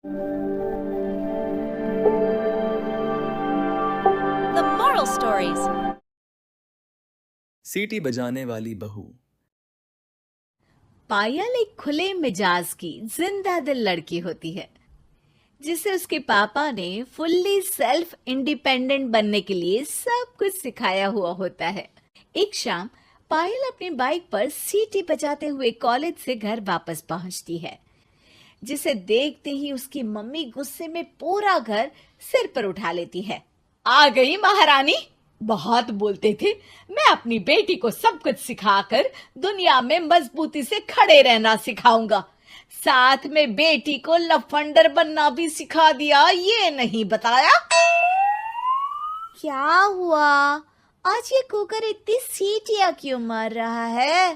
The moral stories. सीटी बजाने वाली बहू। पायल एक खुले मिजाज की जिंदा दिल लड़की होती है जिसे उसके पापा ने फुल्ली सेल्फ इंडिपेंडेंट बनने के लिए सब कुछ सिखाया हुआ होता है। एक शाम पायल अपनी बाइक पर सीटी बजाते हुए कॉलेज से घर वापस पहुंचती है, जिसे देखते ही उसकी मम्मी गुस्से में पूरा घर सिर पर उठा लेती है। आ गई महारानी, बहुत बोलते थे मैं अपनी बेटी को सब कुछ सिखाकर दुनिया में मजबूती से खड़े रहना सिखाऊंगा, साथ में बेटी को लफंडर बनना भी सिखा दिया, ये नहीं बताया। क्या हुआ? आज ये कुकर इतनी सीटियां क्यों मार रहा है?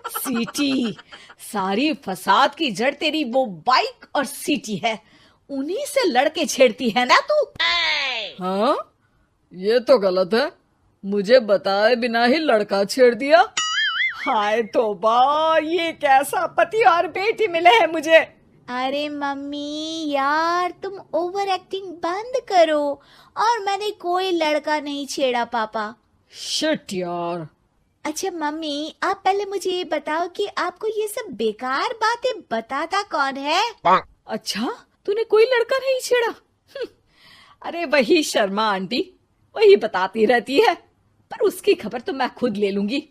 सीटी, सारी फसाद की जड़ तेरी वो बाइक और सीटी है, उन्हीं से लड़के छेड़ती है ना तू। हाँ, ये तो गलत है, मुझे बताए बिना ही लड़का छेड़ दिया। हाय तौबा, ये कैसा पति और बेटी मिले हैं मुझे। अरे मम्मी यार, तुम ओवर एक्टिंग बंद करो, और मैंने कोई लड़का नहीं छेड़ा पापा। शिट यार। अच्छा मम्मी, आप पहले मुझे ये बताओ कि आपको ये सब बेकार बातें बताता कौन है? अच्छा, तूने कोई लड़का नहीं छेड़ा? अरे वही शर्मा आंटी, वही बताती रहती है, पर उसकी खबर तो मैं खुद ले लूंगी।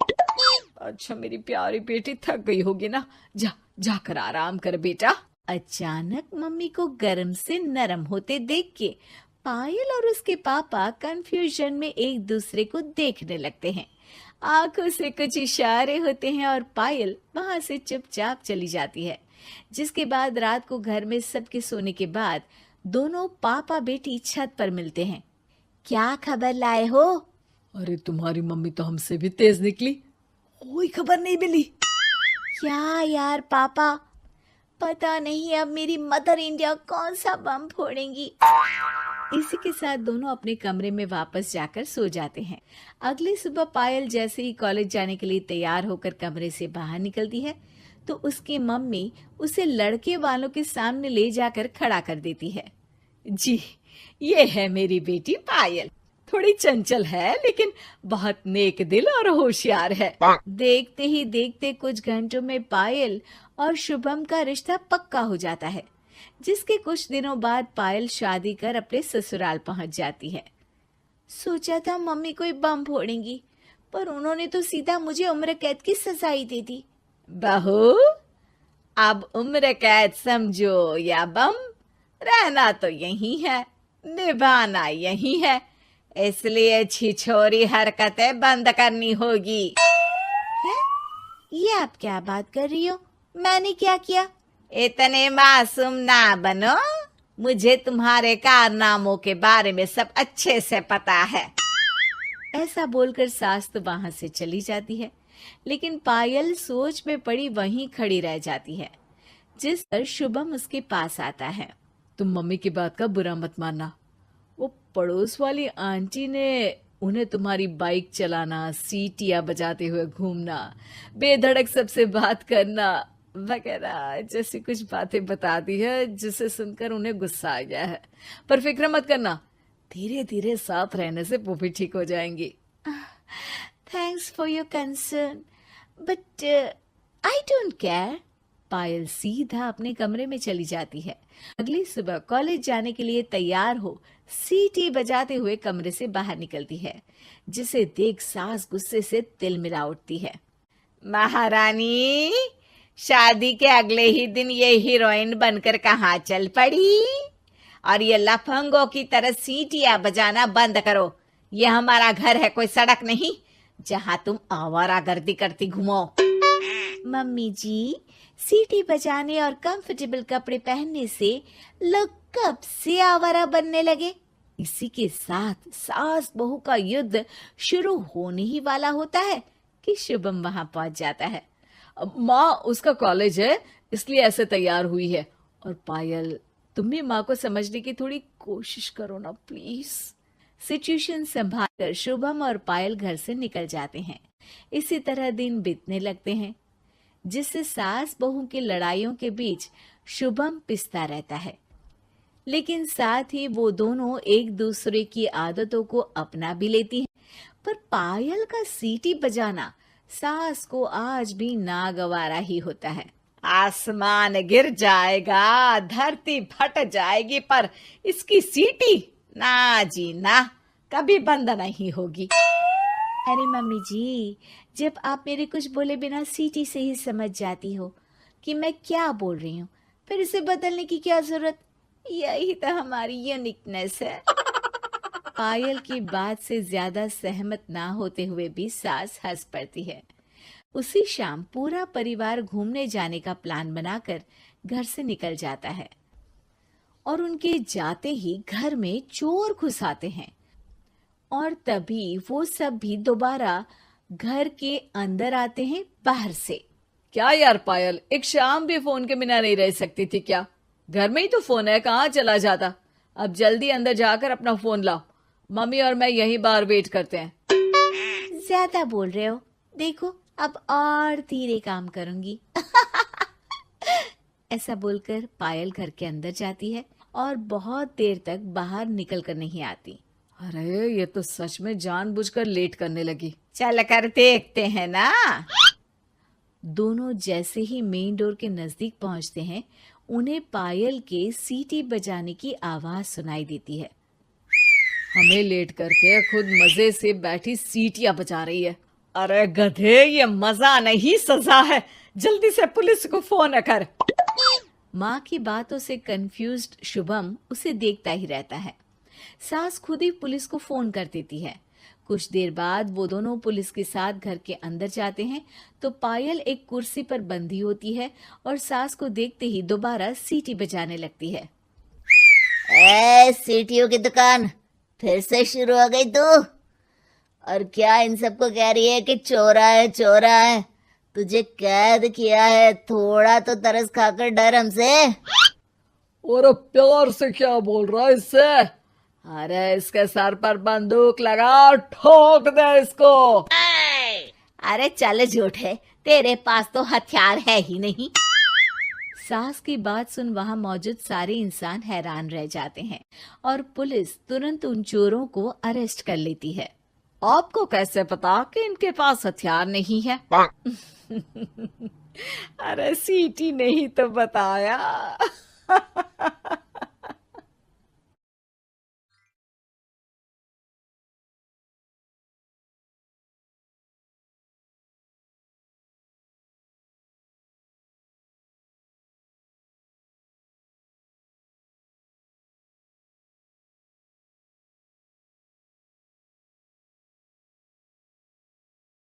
अच्छा मेरी प्यारी बेटी, थक गई होगी ना, जा जाकर आराम कर बेटा। अचानक मम्मी को गर्म से नरम होते देख के पायल और उसके पापा कंफ्यूजन में एक दूसरे को देखने लगते हैं। आंखों से कुछ इशारे होते हैं और पायल वहां से चुपचाप चली जाती है। जिसके बाद रात को घर में सबके सोने के बाद दोनों पापा बेटी छत पर मिलते हैं। क्या खबर लाए हो? अरे तुम्हारी मम्मी तो हमसे भी तेज निकली, कोई खबर नहीं मिली। क्या यार पापा, पता नहीं अब मेरी मदर इंडिया कौन सा बम फोड़ेंगी। इसी के साथ दोनों अपने कमरे में वापस जाकर सो जाते हैं। अगली सुबह पायल जैसे ही कॉलेज जाने के लिए तैयार होकर कमरे से बाहर निकलती है तो उसकी मम्मी उसे लड़के वालों के सामने ले जाकर खड़ा कर देती है। जी, ये है मेरी बेटी पायल, थोड़ी चंचल है लेकिन बहुत नेक दिल और होशियार है। देखते ही देखते कुछ घंटों में पायल और शुभम का रिश्ता पक्का हो जाता है, जिसके कुछ दिनों बाद पायल शादी कर अपने ससुराल पहुंच जाती है। सोचा था मम्मी कोई बम फोड़ेंगी, पर उन्होंने तो सीधा मुझे उम्र कैद की सजा ही दे दी। बहू, अब उम्र कैद समझो या बम, रहना तो यही है, निभाना यही है, इसलिए छिछोरी हरकतें बंद करनी होगी। है? ये आप क्या बात कर रही हो? मैंने क्या किया? इतने मासूम ना बनो, मुझे तुम्हारे कारनामों के बारे में सब अच्छे से पता है। ऐसा बोलकर सास तो वहां से चली जाती है, लेकिन पायल सोच में पड़ी वहीं खड़ी रह जाती है। जिस पर शुभम उसके पास आता है। तुम मम्मी की बात का बुरा मत मानना, वो पड़ोस वाली आंटी ने उन्हें तुम्हारी बाइक चलाना, सीटियां बजाते हुए घूमना, बेधड़क सबसे बात करना वगैरह जैसी कुछ बातें बता दी है, जिसे सुनकर उन्हें गुस्सा आ गया है। पर फिक्र मत करना, धीरे धीरे साथ रहने से वो भी ठीक हो जाएंगी। Thanks for your concern, but I don't care. Payal सीधा अपने कमरे में चली जाती है। अगली सुबह कॉलेज जाने के लिए तैयार हो सीटी बजाते हुए कमरे से बाहर निकलती है, जिसे देख सास गुस्से से तिलमिला उठती है। महारानी, शादी के अगले ही दिन ये हीरोइन बनकर कहाँ चल पड़ी? और ये लफंगों की तरह सीटियां बजाना बंद करो, ये हमारा घर है, कोई सड़क नहीं जहाँ तुम आवारागर्दी करती घूमो। मम्मी जी, सीटी बजाने और कंफर्टेबल कपड़े पहनने से लोग कब से आवारा बनने लगे? इसी के साथ सास बहू का युद्ध शुरू होने ही वाला होता है कि शुभम वहां पहुंच जाता है। माँ, उसका कॉलेज है इसलिए ऐसे तैयार हुई है। और पायल, तुम भी माँ को समझने की थोड़ी कोशिश करो ना प्लीज। सिचुएशन संभालकर शुभम और पायल घर से निकल जाते हैं। इसी तरह दिन बीतने लगते हैं, जिससे सास बहू की लड़ाइयों के बीच शुभम पिसता रहता है। लेकिन साथ ही वो दोनों एक दूसरे की आदतों को अपना भी लेती हैं। पर पायल का सीटी बजाना सास को आज भी नागवारा ही होता है। आसमान गिर जाएगा, धरती फट जाएगी, पर इसकी सीटी ना जी ना, कभी बंद नहीं होगी। अरे मम्मी जी, जब आप मेरे कुछ बोले बिना सीटी से ही समझ जाती हो कि मैं क्या बोल रही हूँ, फिर इसे बदलने की क्या जरूरत? यही तो हमारी यूनिकनेस है। पायल की बात से ज्यादा सहमत ना होते हुए भी सास हंस पड़ती है। उसी शाम पूरा परिवार घूमने जाने का प्लान बनाकर घर से निकल जाता है और उनके जाते ही घर में चोर घुस आते हैं और तभी वो सब भी दोबारा घर के अंदर आते हैं बाहर से। क्या यार पायल, एक शाम भी फोन के बिना नहीं रह सकती थी क्या? घर में ही तो फोन है, कहाँ चला जाता? अब जल्दी अंदर जाकर अपना फोन लाओ, मम्मी और मैं यहीं बाहर वेट करते हैं। ज्यादा बोल रहे हो, देखो अब और धीरे काम करूंगी। ऐसा बोलकर पायल घर के अंदर जाती है और बहुत देर तक बाहर निकल कर नहीं आती। अरे ये तो सच में जानबूझकर लेट करने लगी। चल कर देखते हैं ना। दोनों जैसे ही मेन डोर के नजदीक पहुंचते हैं, उन्हें पायल के सीटी बजाने की आवाज सुनाई देती है। हमें लेट करके खुद मजे से बैठी सीटियां बजा रही है। अरे गधे, ये मजा नहीं सजा है, जल्दी से पुलिस को फोन कर। माँ की बातों से कंफ्यूज्ड शुभम उसे देखता ही रहता है। सास खुद ही पुलिस को फोन कर देती है। कुछ देर बाद वो दोनों पुलिस के साथ घर के अंदर जाते हैं तो पायल एक कुर्सी पर बंधी होती है और सास को देखते ही दोबारा सीटी बजाने लगती है। सीटियों की दुकान फिर से शुरू हो गई तू? और क्या इन सबको कह रही है कि चोरा है चोरा है? तुझे कैद किया है, थोड़ा तो तरस खाकर डर हमसे। और प्यार से क्या बोल रहा है इससे? अरे इसके सर पर बंदूक लगा, ठोक दे इसको। अरे चल झूठे, तेरे पास तो हथियार है ही नहीं। सास की बात सुन वहां मौजूद सारे इंसान हैरान रह जाते हैं और पुलिस तुरंत उन चोरों को अरेस्ट कर लेती है। आपको कैसे पता कि इनके पास हथियार नहीं है? अरे सीटी नहीं तो बताया।